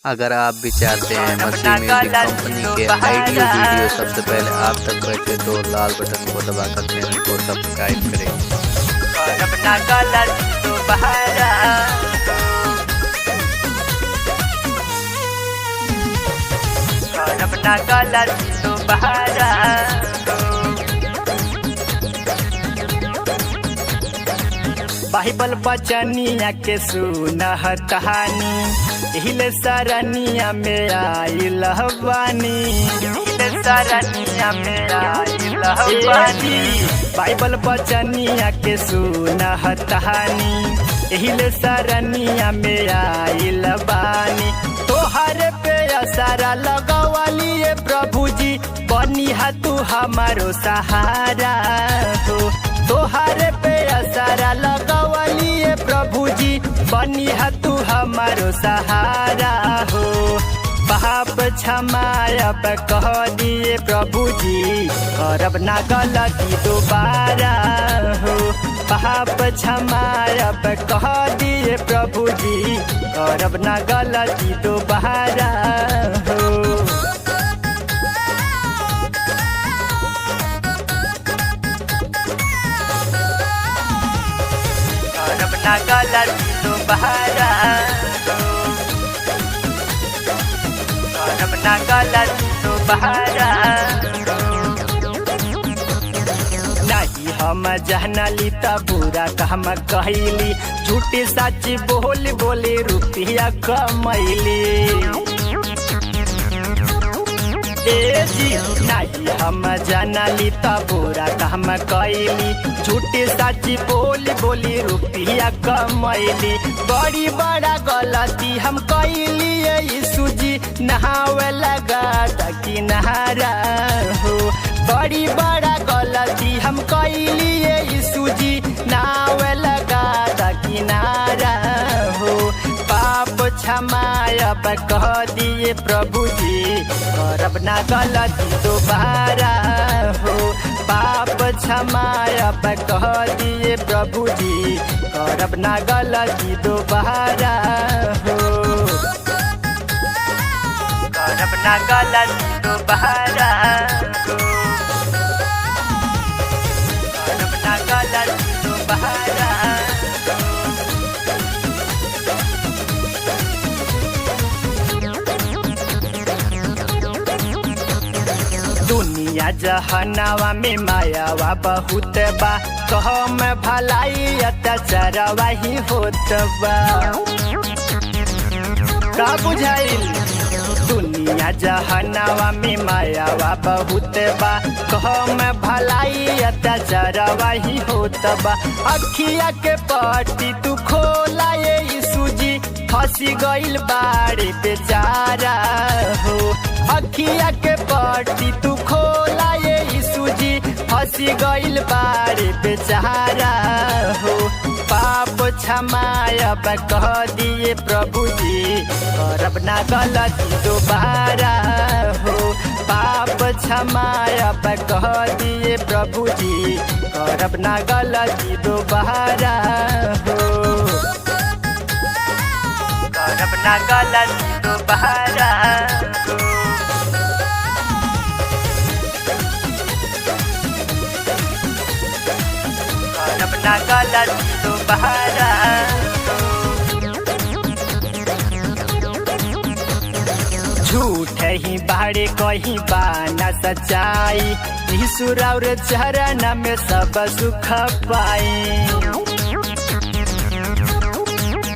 अगर आप भी चाहते हैं मसी म्यूजिक कंपनी के ऑडियो वीडियो सबसे पहले आप तक पहुंचे तो लाल बटन को दबाकर चैनल को सब्सक्राइब करें। बाइबल बचनिया के सुनह कहानी हिले सरनिया में आइल बानी, सरनिया में आइल बानी। बाइबल बचनिया के सुनह कहानी हिले सरनिया में आइल बानी। तोहरे पे असरा लगवालिए प्रभु जी, बनी हा तू हमारो सहारा हो। तोहरे पे असरा लगवालिए प्रभु जी, बनी हा तू हमारो सहारा हो। पाप क्षमायब कह दिए प्रभु जी, करब ना गलती दोबारा हो। पाप क्षमायब कह दिए प्रभु जी, करब ना गलती दोबारा हो। गलती दोबारा करब ना गलती दोबारा। नहीं हम जहनली त बुरा काम कहली, झूठी सच बोल बोले रुपया कमैली। नहीं हम जानली त बुरा काम कैली, झूठी सच बोली रुपया कमैली। बड़ी बड़ा गलती हम कैली यीशु जी, नहावे लगा किनारा हो। बड़ी बड़ा गलती हम कैली यीशु जी, नहावे लगा किनारा हो। पाप क्षमायब कह दिए प्रभु जी, करब ना गलती दोबारा हो। पाप क्षमायब कह दिए प्रभु जी, करब ना गलती दोबारा हो। करब ना गलती दोबारा हो। करब ना गलती दोबारा। दुनिया जहनावा में मायावा बहुत बा, कह में भलाई अत्याचारवा ही होत बा। का बुझाइल? दुनिया जहनावा में मायावा बहुत बा, कह में भलाई अत्याचारवा ही होत बा। अखिया के पट्टी तू खोला यीशु जी, फंसी गइल बाड़े बेचारा हो। अखिया के पट्टी तू खोला यीशु जी, फंसी गइल बाड़े बेचारा हो। पाप क्षमायब कह दिए प्रभु जी, करब ना गलती दोबारा हो। पाप क्षमायब कह दिए प्रभु जी, करब ना गलती दोबारा हो। करब ना गलती दोबारा हो। करब ना गलती दोबारा। झूठ ही बाड़े कहीं बाना सच्चाई, ईश्वर और चरण में सब सुख पाए।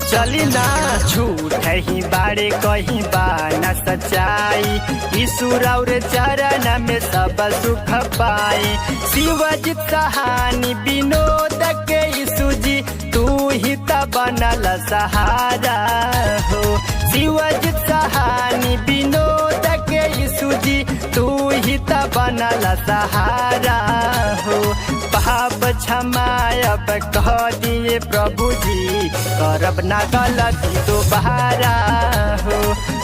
चली ना झूठ ही बाड़े कहीं बाना सच्चाई, ईश्वर और चरण में सब सुख पाए। शिवजित कहानी विनोद के यीशु जी, तू ही त बनल सहारा हो। शिवजित कहानी विनोद के यीशु जी, तू ही त बनल सहारा हो। पाप क्षमायब कह दिए प्रभु जी, करब ना गलती दोबारा हो।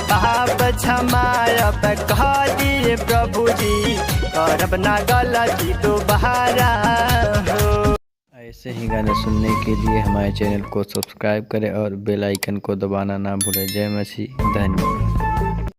पाप क्षमायब कह दिए प्रभु जी, करब ना गलती दोबारा हो। ऐसे ही गाने सुनने के लिए हमारे चैनल को सब्सक्राइब करें और बेल आइकन को दबाना ना भूलें। जय मसीह, धन्यवाद।